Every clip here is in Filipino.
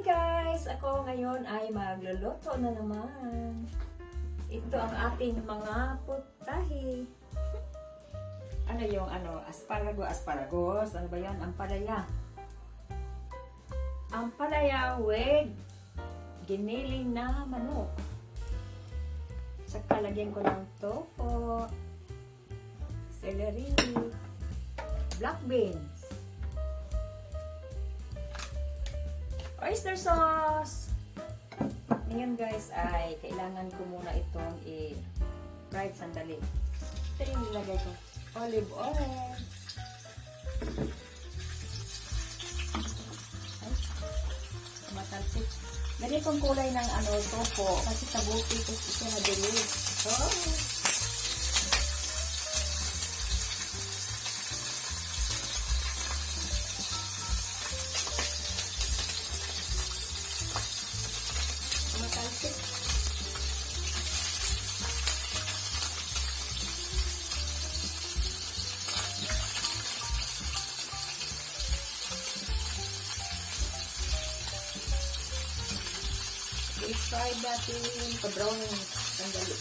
Hi guys! Ako ngayon ay magluluto na naman. Ito ang ating mga putahe. Ano yung asparagus? Ano ba yan? Ampalaya. Ampalaya with giniling na manok. Saka lagyan ko ng tofu, celery, black beans, oyster sauce. Ngayon guys ay kailangan ko muna itong i-fry sandali. Ito yung nilagay ko. Olive oil. Ay, matalsik. Lagay kong kulay ng tofu kasi tabuti ko ito na dilig. Oh. Matalsik. I-fry natin pa-brown sandali.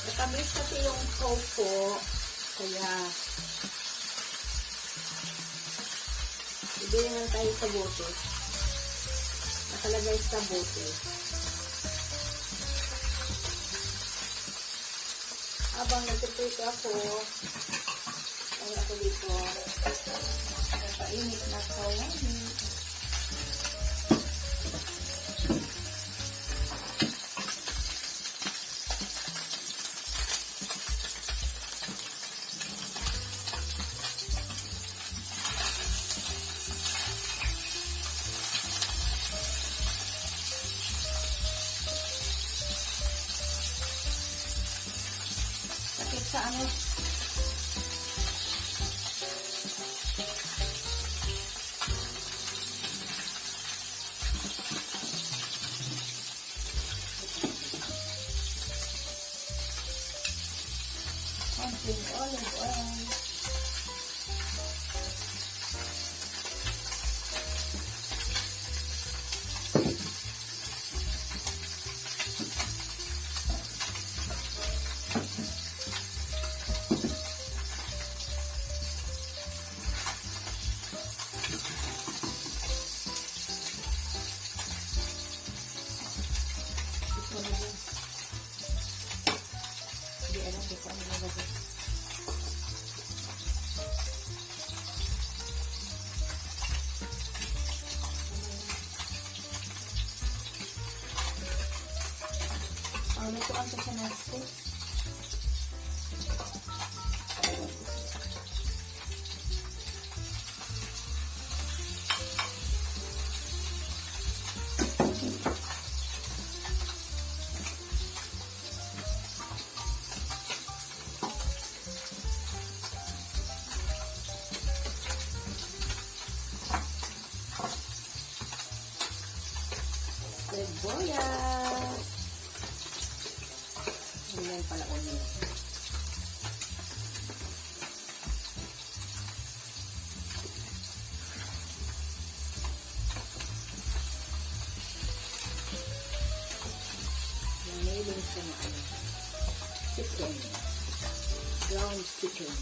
Nakamis kasi yung tofu, kaya bili naman tayo sa bote. Nakalagay sa bote. Habang nagtitito ako, ay ako dito, napainit na kawani. Sa ano? Konting olive oil. Hindi alam ko kung ano nilagay. Lutuan ko sa nasi. Sibuyas. Ganyan pala ulit. Ganyan sa mga chicken. Ground chicken.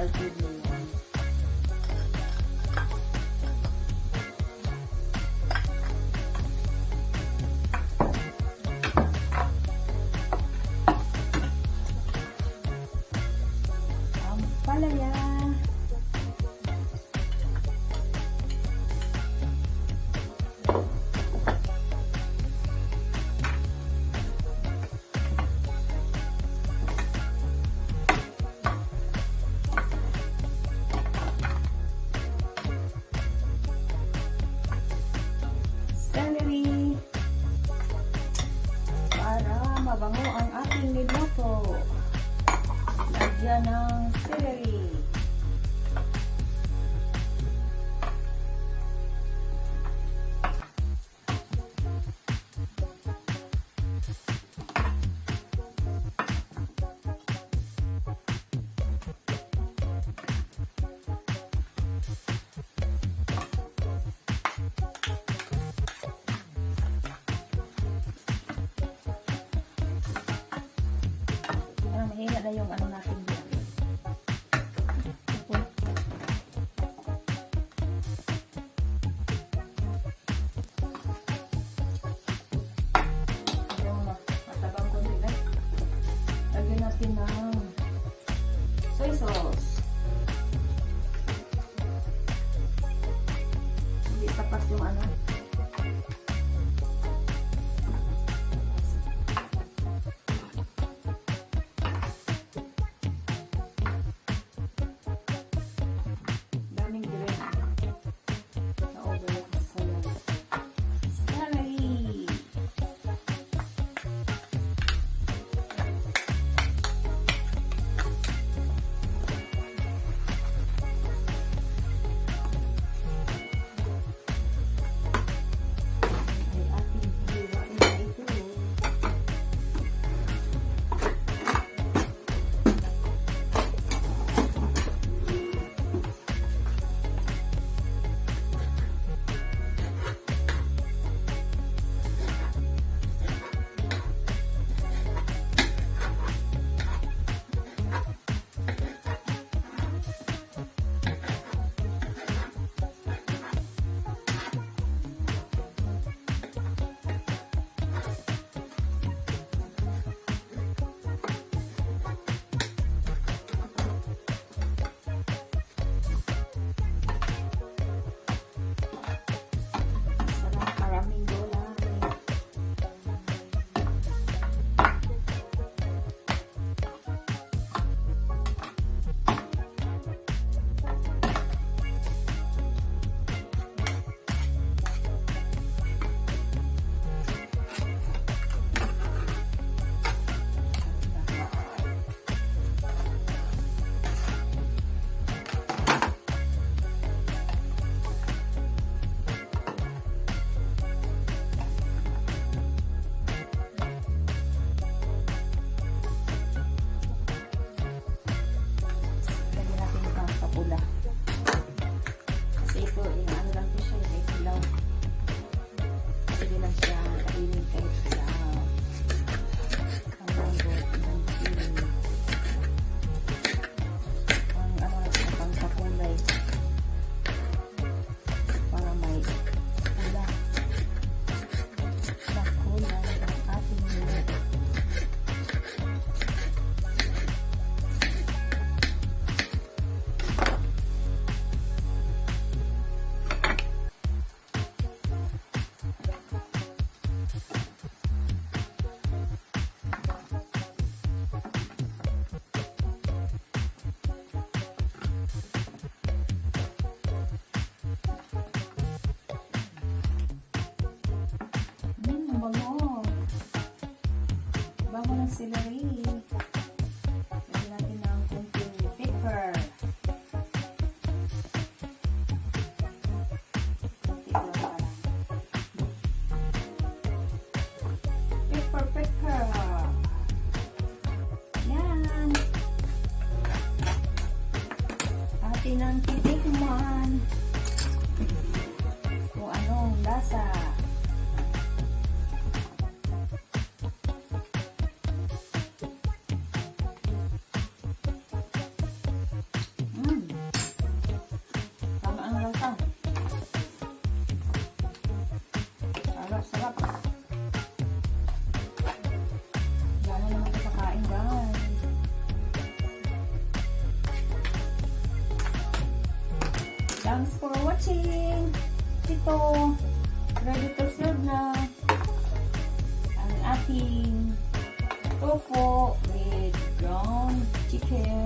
salted mo yun. Ang palaya. Celery para mabango ang ating niluto. Lagyan ng celery. Mahina na yung ano natin dyan. Yung matabang ko nila. Lagyan natin ng soy sauce. Hindi sapat yung ano. Bango ng celery. Lagyan natin ng kunting pepper. Pepper. Yan. Atin ang titikman kung anong lasa. Thanks for watching. Ito, ready to serve na ang ating tofu with ground chicken.